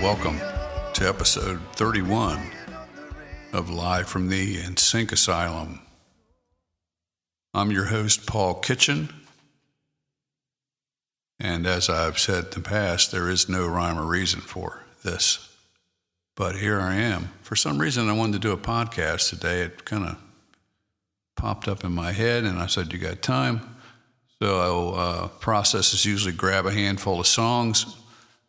welcome to episode 31 of Live from the NSYNC Asylum. I'm your host, Paul Kitchen, and as I've said in the past, there is no rhyme or reason for this, but here I am. For some reason, I wanted to do a podcast today. It kind of popped up in my head, and I said, you got time? So process is usually grab a handful of songs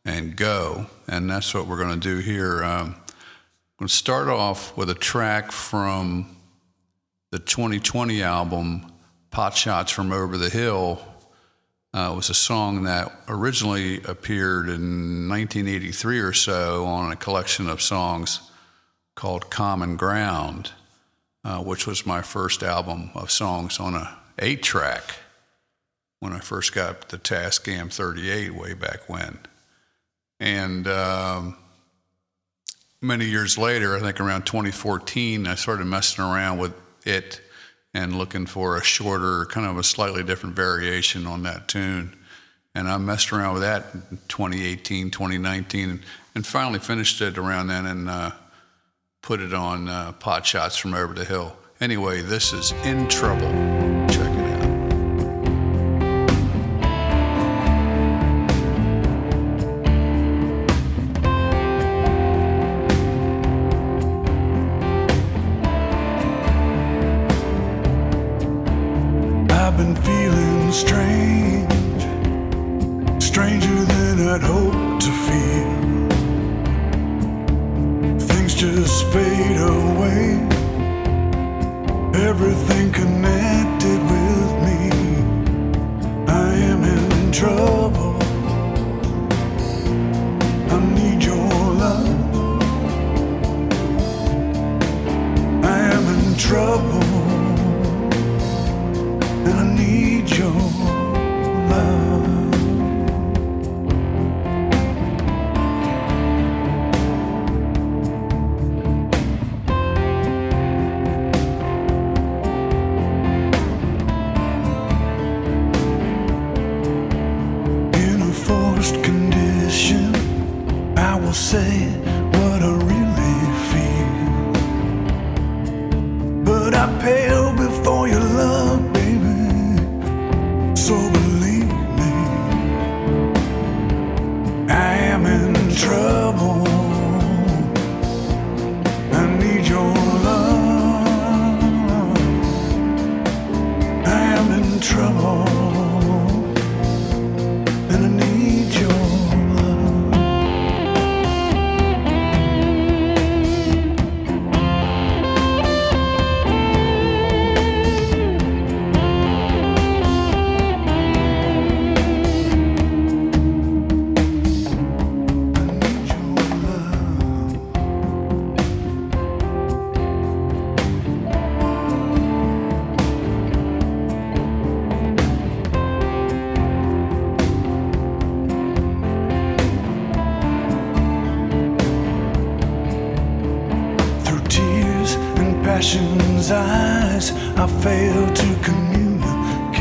and go, and that's what we're going to do here. I'm going to start off with a track from the 2020 album, Pot Shots from Over the Hill. It was a song that originally appeared in 1983 or so on a collection of songs called Common Ground, which was my first album of songs on a 8-track when I first got the Tascam 38 way back when. And many years later, I think around 2014, I started messing around with it and looking for a shorter, kind of a slightly different variation on that tune. And I messed around with that in 2018, 2019, and finally finished it around then and put it on Pot Shots from Over the Hill. Anyway, this is In Trouble. Check it out. Strange, stranger than I'd hoped to feel. Things just fade away. Everything connected with me. I am in trouble. I need your love. I am in trouble. And I need your love. In a forced condition, I will say what I really feel. But I pale before your love. So believe me, I am in trouble. I need your love. I am in trouble, and I need your passion's eyes, I fail to communicate,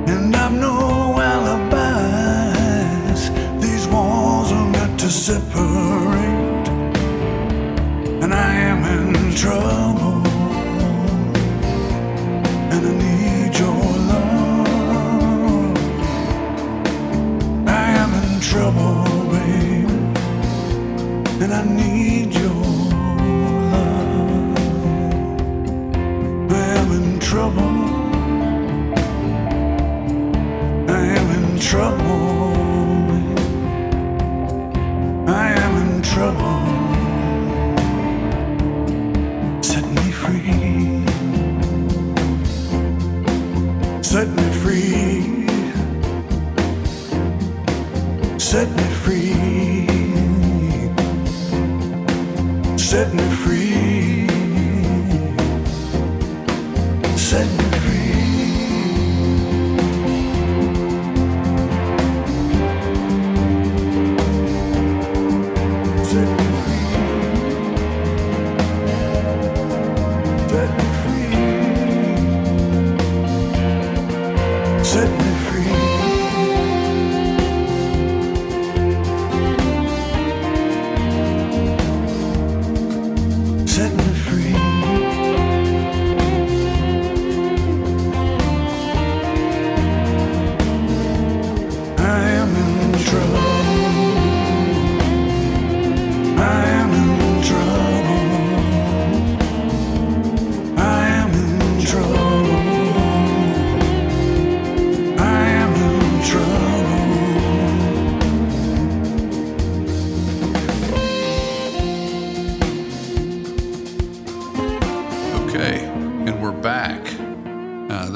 and I've no alibis. These walls are meant to separate, and I am in trouble, and I need your love. I am in trouble, babe, and I need your trouble. I am in trouble. I am in trouble. Set me free. Set me free. Set me free. Set me free. Set me free. Set me free. Set me free. Set me free.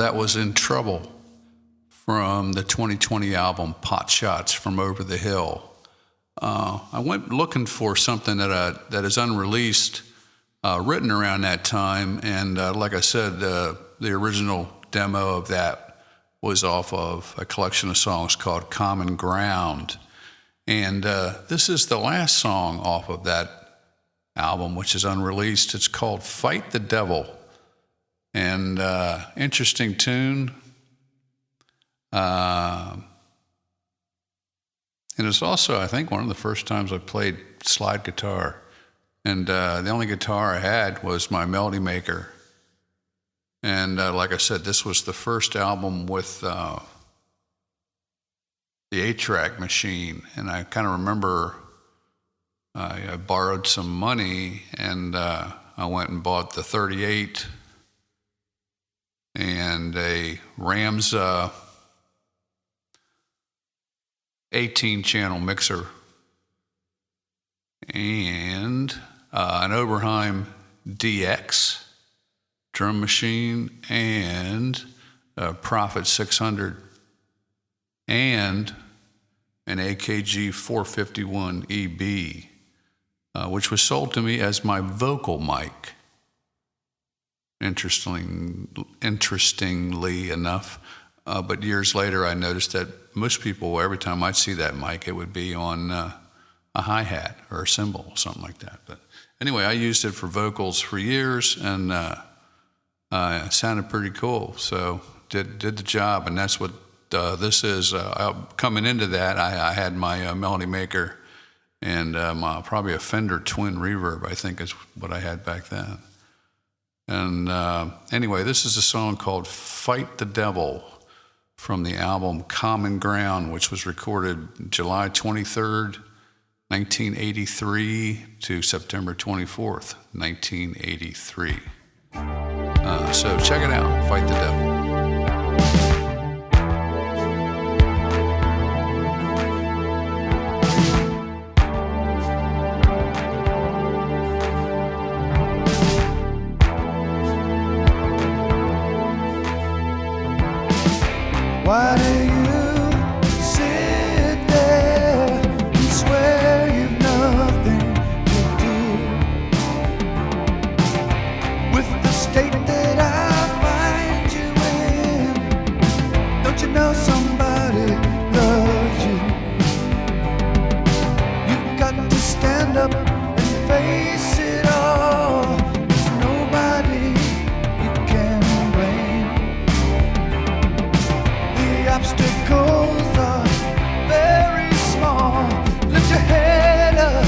that was In Trouble from the 2020 album Pot Shots from Over the Hill. I went looking for something that is unreleased, written around that time, and like I said, the original demo of that was off of a collection of songs called Common Ground. And this is the last song off of that album, which is unreleased. It's called Fight the Devil. And interesting tune. And it's also, I think, one of the first times I played slide guitar. And the only guitar I had was my Melody Maker. And like I said, this was the first album with the 8-track machine. And I kind of remember I borrowed some money, and I went and bought the 38 and a Rams 18-channel mixer and an Oberheim DX drum machine and a Prophet 600 and an AKG 451 EB, which was sold to me as my vocal mic. Interestingly enough, but years later I noticed that most people, every time I'd see that mic, it would be on a hi-hat or a cymbal, something like that. But anyway, I used it for vocals for years, and it sounded pretty cool. So did the job, and that's what this is. Coming into that, I had my Melody Maker and probably a Fender Twin Reverb, I think is what I had back then. And anyway, this is a song called Fight the Devil from the album Common Ground, which was recorded July 23rd, 1983 to September 24th, 1983. So check it out, Fight the Devil. Why do you sit there and swear you've nothing to do with the state that I find you in? Don't you know somebody loves you? You've got to stand up and face it all. There's nobody you can blame. The obstacles are very small. Lift your head up,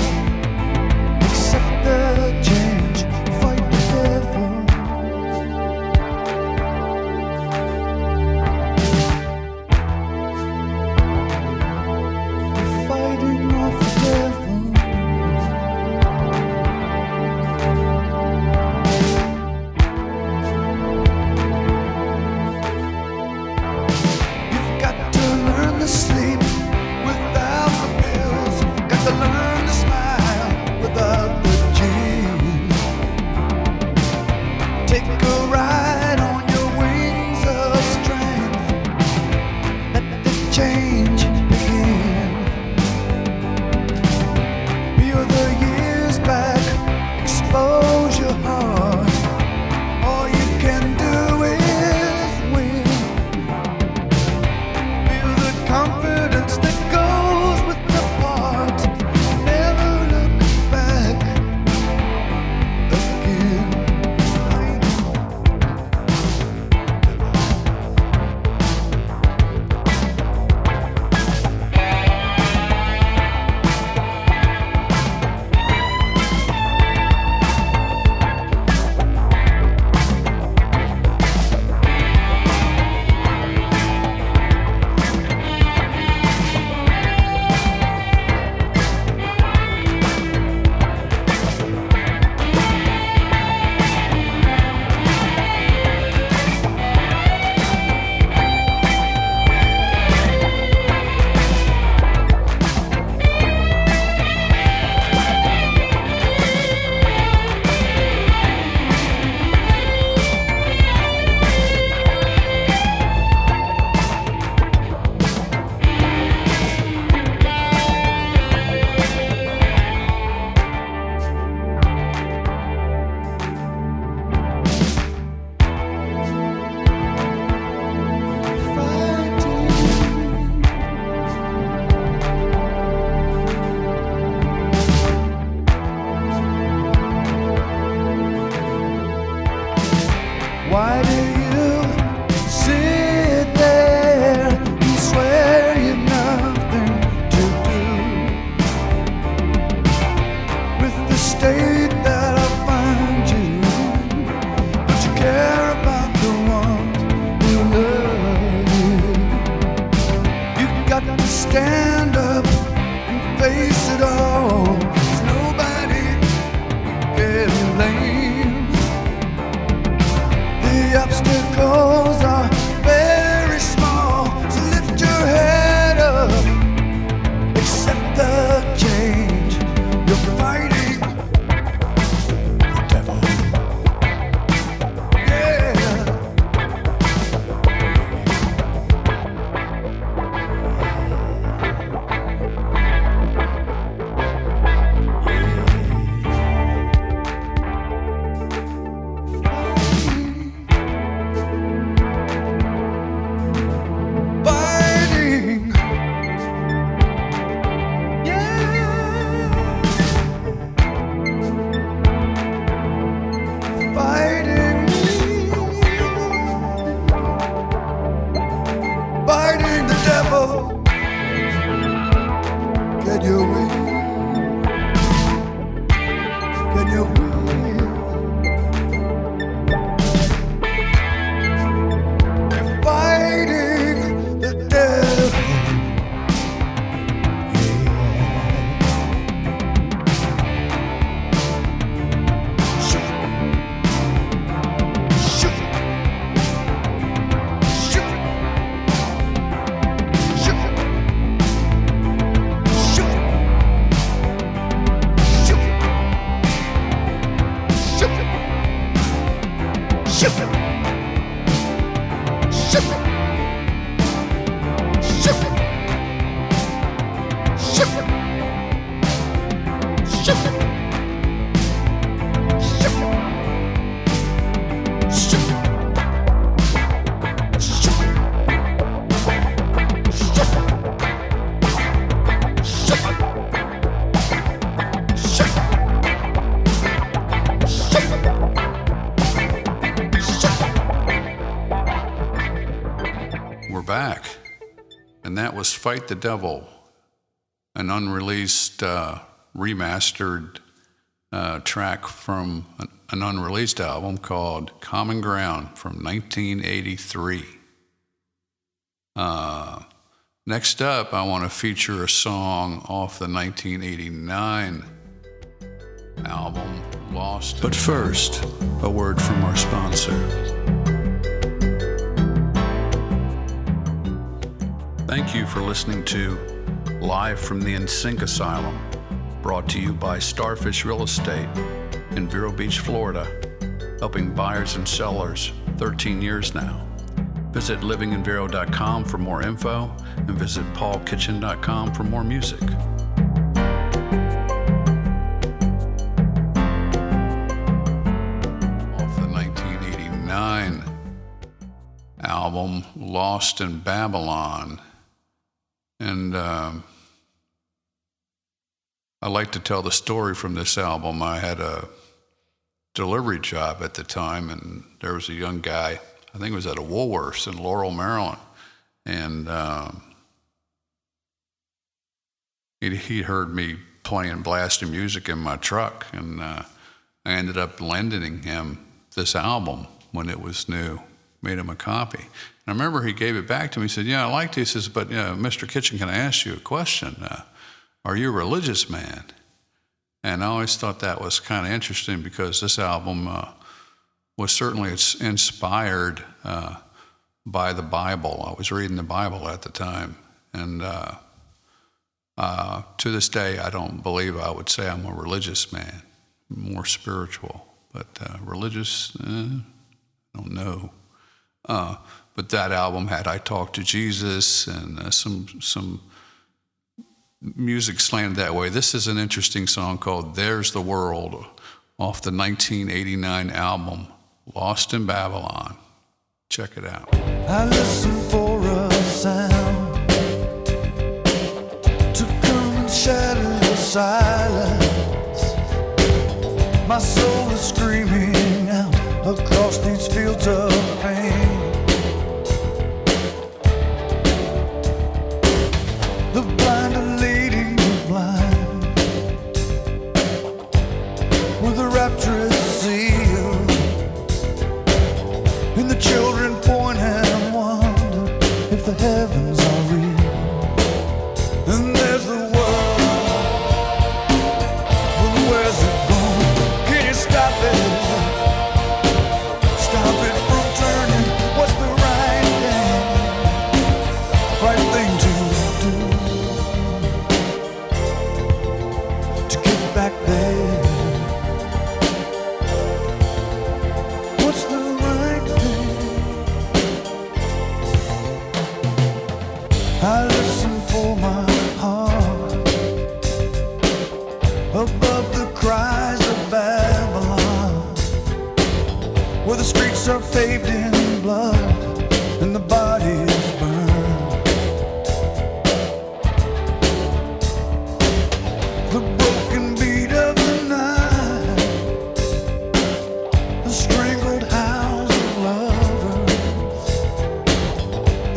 accept the change, fight the devil. You're fighting off the devil. state that I find you in? Don't you care about the ones who love you? You got to stand up and face it all. There's nobody can blame. The obstacles are very small, so lift your head up, accept the change. You're fighting the devil. Yeah. Fighting. Fighting, fighting the devil. Can you win? Can you win? You're fighting the devil. We're back. And that was Fight the Devil, an unreleased, remastered track from an unreleased album called Common Ground from 1983. Next up, I want to feature a song off the 1989 album, Lost. But first, a word from our sponsor. Thank you for listening to Live from the NSYNC Asylum, brought to you by Starfish Real Estate in Vero Beach, Florida, helping buyers and sellers 13 years now. Visit livinginvero.com for more info and visit paulkitchen.com for more music. Off the 1989 album, Lost in Babylon. And I like to tell the story from this album. I had a delivery job at the time, and there was a young guy, I think it was at a Woolworths in Laurel, Maryland, and he heard me playing blasting music in my truck, and I ended up lending him this album when it was new, made him a copy. I remember he gave it back to me. He said, "Yeah, I liked it." He says, "But Mr. Kitchen, can I ask you a question? Are you a religious man?" And I always thought that was kind of interesting because this album was certainly inspired by the Bible. I was reading the Bible at the time. And to this day, I don't believe I would say I'm a religious man, more spiritual. But religious, I don't know. But that album had I Talk to Jesus and some music slanted that way. This is an interesting song called There's the World off the 1989 album, Lost in Babylon. Check it out. I listen for a sound to come and shatter the silence. My soul is screaming out across these fields of pain. The blind are leading the blind. rapturous zeal, and the children point and wonder if the heavens are real. And there's the world, well, where's it going? Can you stop it? Stop it from turning. What's the right thing to do to get back there? What's the right thing? I listen for my heart above the cries of Babylon, where the streets are paved in blood and the bodies burn. The broken beat of the night, the strangled howls of lovers,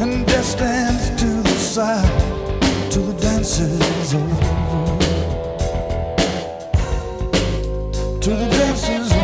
and death stands to the side till the dance is over. Till the dance is over.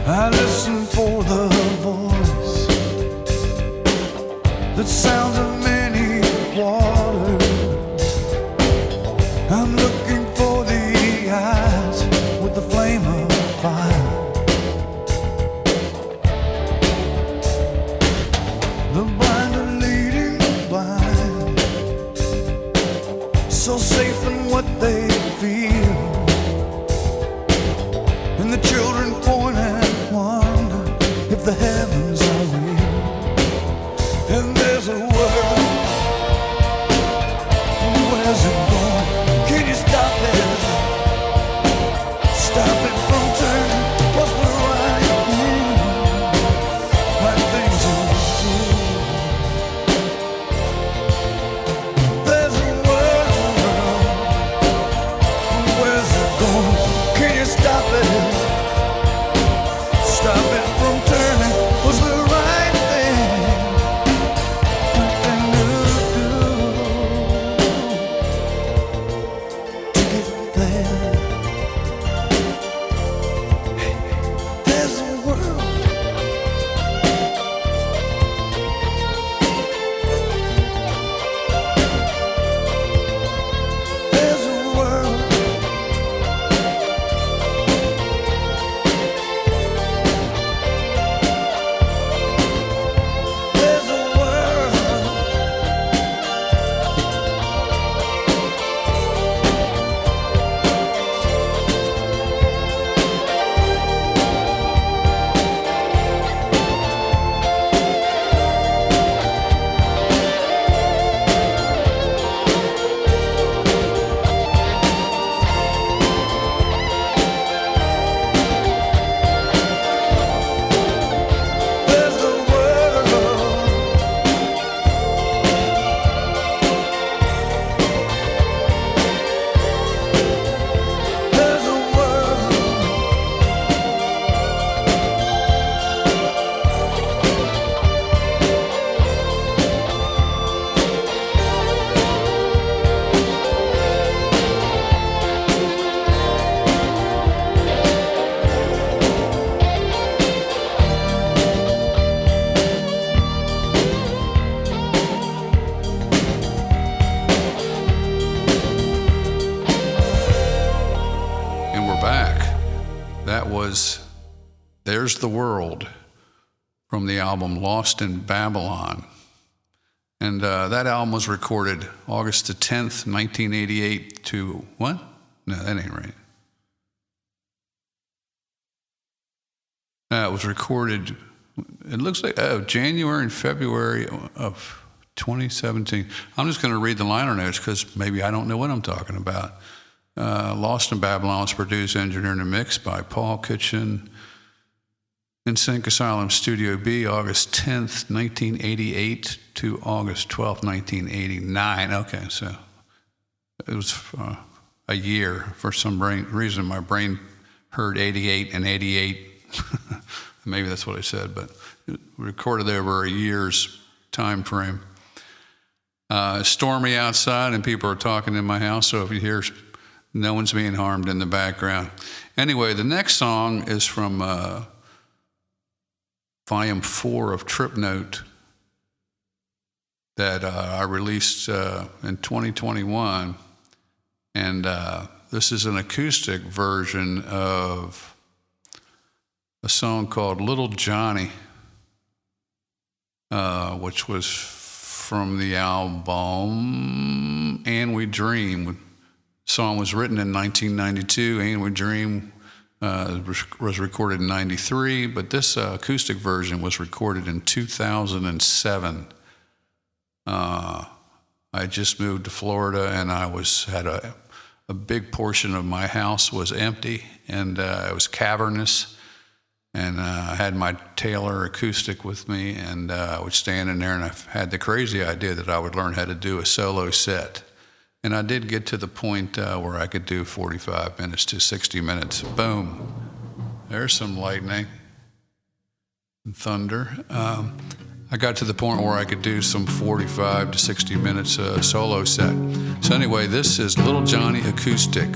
I listen for the voice that sounds of many waters. I'm looking for the eyes with the flame of fire. The blind are leading the blind, so safe in what they feel, and the children point and wonder if the heavens are real. And there's a world, where's it going? Can you stop it? Stop it from turning. What's the right thing to do? There's a world, where's it going? Can you stop it? Stop it from turning. What's the right thing to get there? Hey, there's a world. There's a world. There's a world. There's the world. There's a world. And we're back. That was There's the World from the album Lost in Babylon. And that album was recorded August the 10th, 1988 to, what? No, that ain't right. It was recorded, it looks like January and February of 2017. I'm just going to read the liner notes because maybe I don't know what I'm talking about. Lost in Babylon was produced, engineered, and mixed by Paul Kitchen in Sync Asylum Studio B, August 10th, 1988 to August 12th, 1989. Okay, so it was a year. For some reason, my brain heard 88 and 88. Maybe that's what I said, but it recorded over a year's time frame. It's stormy outside and people are talking in my house, so if you hear no one's being harmed in the background. Anyway, the next song is from Volume 4 of Trip Note that I released in 2021. And this is an acoustic version of a song called Little Johnny, which was from the album And We Dream. The song was written in 1992. And We Dream was recorded in 93, but this acoustic version was recorded in 2007. I just moved to Florida, and I had a big portion of my house was empty, and it was cavernous. And I had my Taylor acoustic with me, and I would stand in there, and I had the crazy idea that I would learn how to do a solo set. And I did get to the point where I could do 45 minutes to 60 minutes. Boom. There's some lightning and thunder. I got to the point where I could do some 45 to 60 minutes solo set. So anyway, this is Little Johnny Acoustic.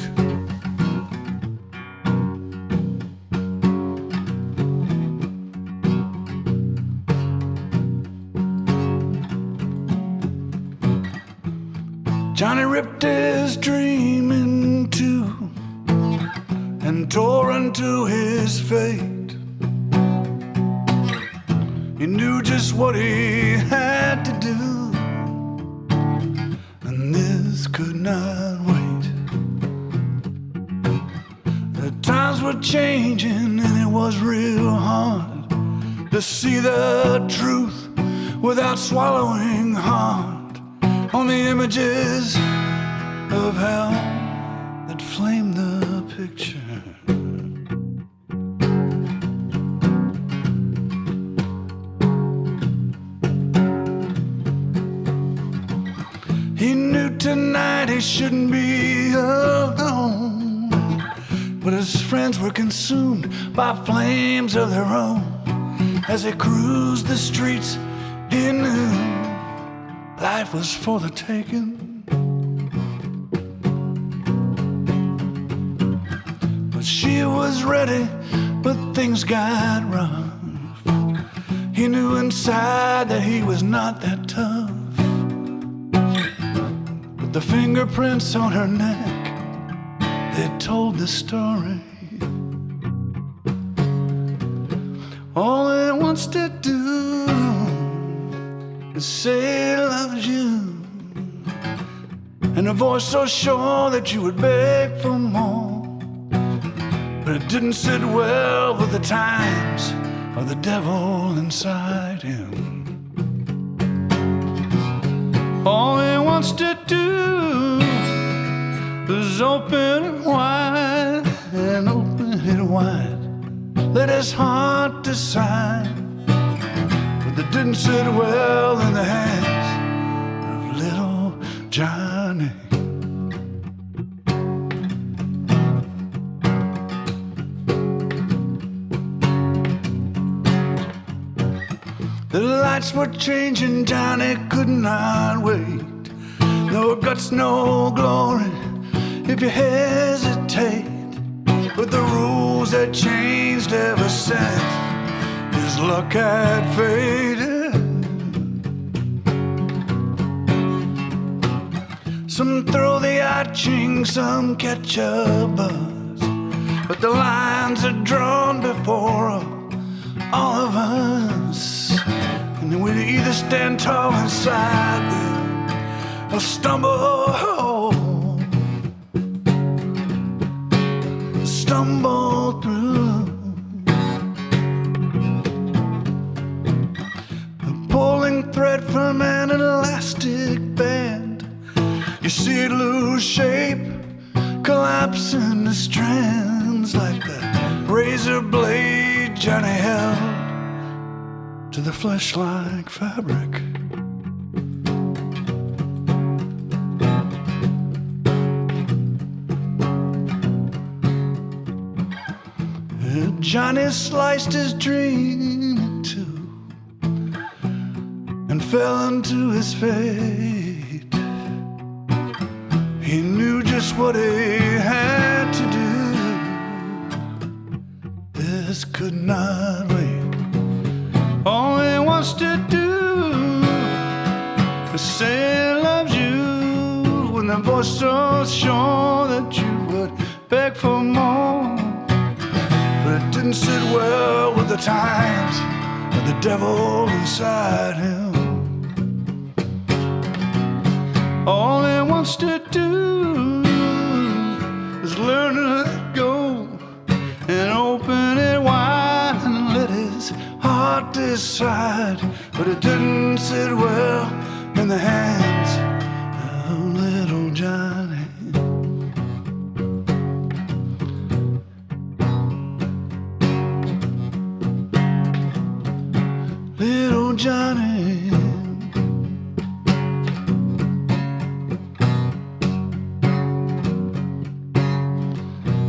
Johnny ripped his dream in two and tore into his fate. He knew just what he had to do, and this could not wait. The times were changing, and it was real hard to see the truth without swallowing hard on the images of hell that flamed the picture. He knew tonight he shouldn't be alone, but his friends were consumed by flames of their own. As they cruised the streets, he knew life was for the taking. But she was ready, but things got rough. He knew inside that he was not that tough. But the fingerprints on her neck, they told the story. All he wants to do is say he loves you, and a voice so sure that you would beg for more. But it didn't sit well with the times or the devil inside him. All he wants to do is open it wide and open it wide. Let his heart decide. But it didn't sit well in the hands of little Johnny. The lights were changing, Johnny could not wait. No guts, no glory, if you hesitate. But the rules had changed ever since his luck had faded. Some throw the I-ching, some catch a buzz, but the lines are drawn before all of us. stand tall inside them, I'll stumble through, pulling thread from an elastic band. You see it lose shape, collapse into strands like the razor blade Johnny held to the flesh-like fabric. Johnny sliced his dream in two and fell into his fate. He knew just what he had to do. This could not wait. All he wants to do is say he loves you, when the voice so sure that you would beg for more. But it didn't sit well with the times and the devil inside him. All he wants to do is learn to let go and open it wide and let his heart decide. But it didn't sit well in the hands of little Johnny. Little Johnny,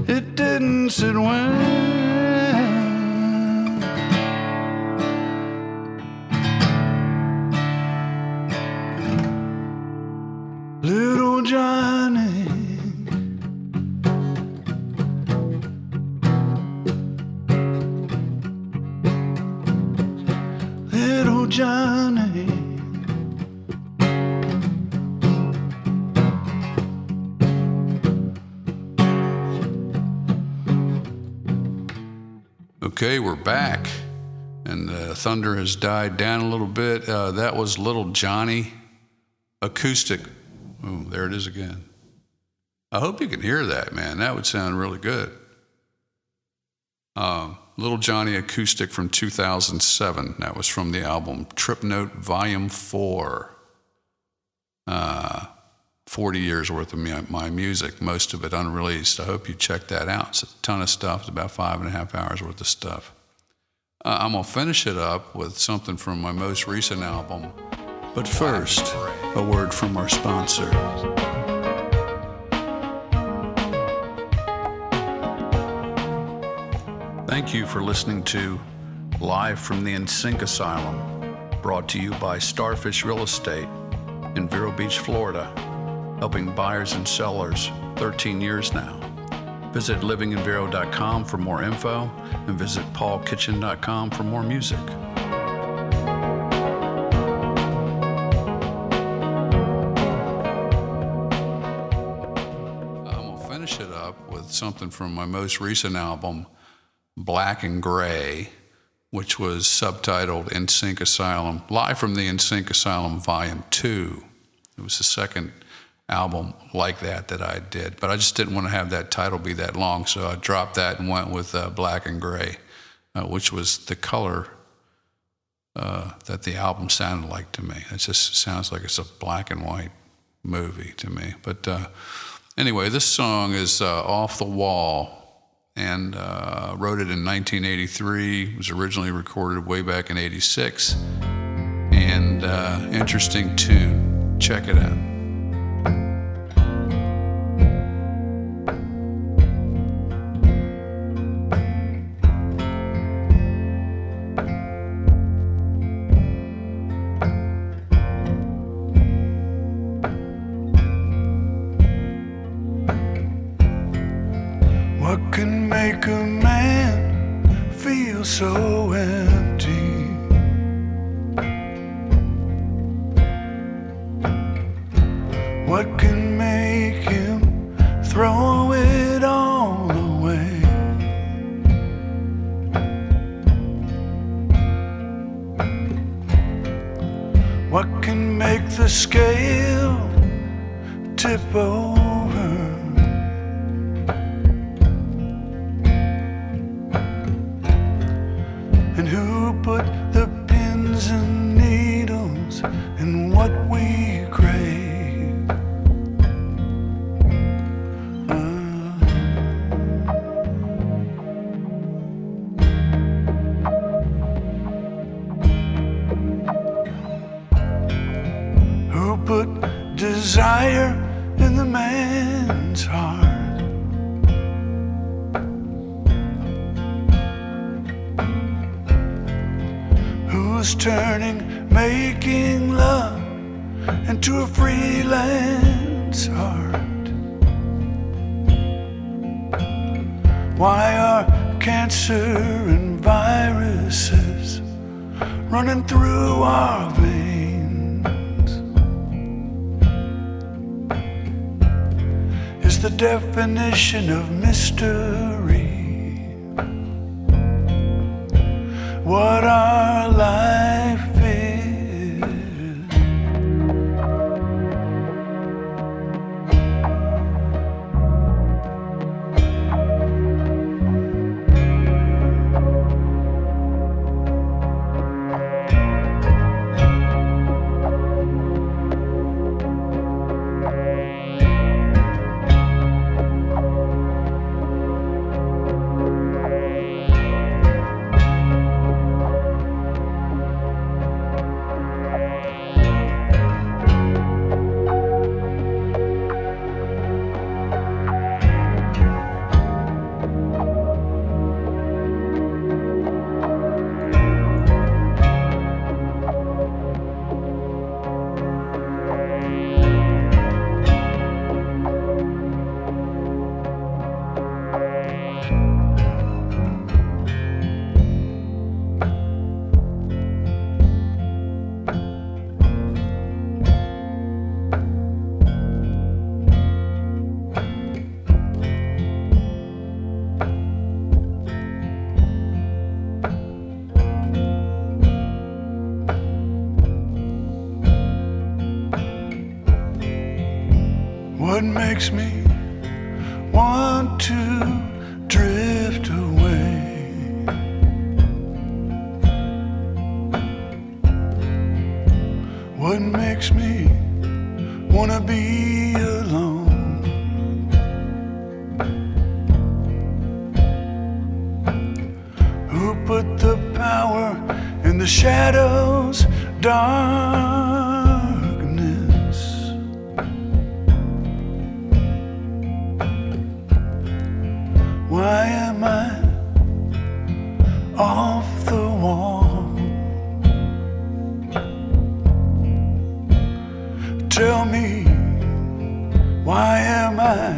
it didn't sit well. Little Johnny, little Johnny. Okay, we're back, and the thunder has died down a little bit. That was Little Johnny acoustic. Oh, there it is again. I hope you can hear that, man. That would sound really good. Little Johnny acoustic from 2007. That was from the album Trip Note Volume 4. 40 years worth of my music, most of it unreleased. I hope you check that out. It's a ton of stuff. It's about 5.5 hours worth of stuff. I'm going to finish it up with something from my most recent album. But first, a word from our sponsor. Thank you for listening to Live from the NSYNC Asylum, brought to you by Starfish Real Estate in Vero Beach, Florida, helping buyers and sellers 13 years now. Visit livinginvero.com for more info and visit paulkitchen.com for more music. I'm going to finish it up with something from my most recent album, Black and Gray, which was subtitled NSYNC Asylum, Live from the NSYNC Asylum Volume 2. It was the second album like that I did, but I just didn't want to have that title be that long, so I dropped that and went with Black and Gray, which was the color that the album sounded like to me. It just sounds like it's a black and white movie to me. But anyway, this song is Off the Wall, and wrote it in 1983. It was originally recorded way back in 86, and interesting tune. Check it out. What can make a man feel so empty? What can make him throw it all away? the scale tip over. And who put the pins and needles in what we crave? Who put desire in the man's heart? Who's turning making love into a freelance art? Why are cancer and viruses running through our veins? Is the definition of mystery what our life is? What makes me want to drift away? What makes me wanna be alone? Who put the power in the shadows, darkness? Why am I off the wall? Tell me, why am I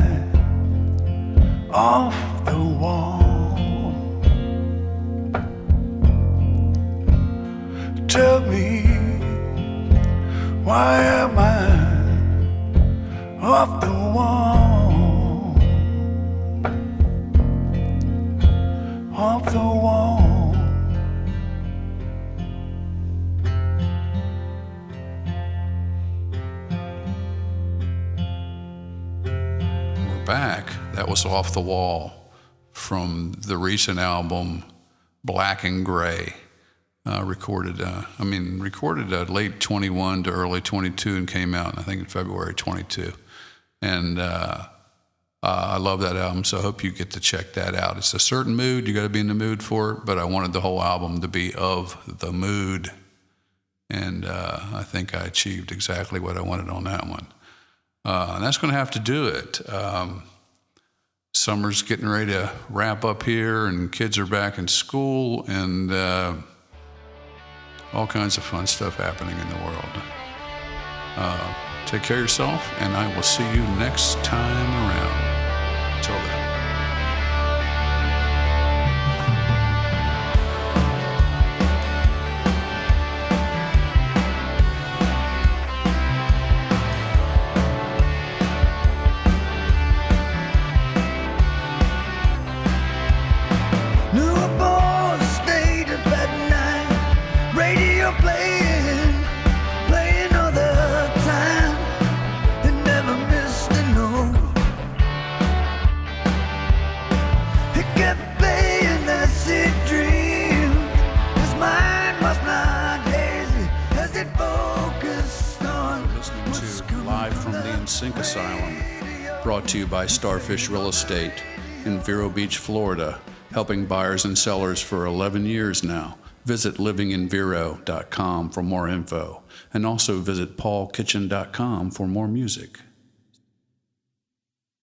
off the wall? Tell me, why am I off the wall? Off the wall. We're back. That was Off the Wall from the recent album Black and Gray. Recorded late 21 to early 22 and came out, I think, in February 22. And I love that album, so I hope you get to check that out. It's a certain mood. You got to be in the mood for it, but I wanted the whole album to be of the mood. And I think I achieved exactly what I wanted on that one. And that's going to have to do it. Summer's getting ready to wrap up here, and kids are back in school, and all kinds of fun stuff happening in the world. Take care of yourself, and I will see you next time around. Till then. Newport stayed up at night, radio playing other Sink Asylum, brought to you by Starfish Real Estate in Vero Beach, Florida, helping buyers and sellers for 11 years now. Visit livinginvero.com for more info, and also visit paulkitchen.com for more music.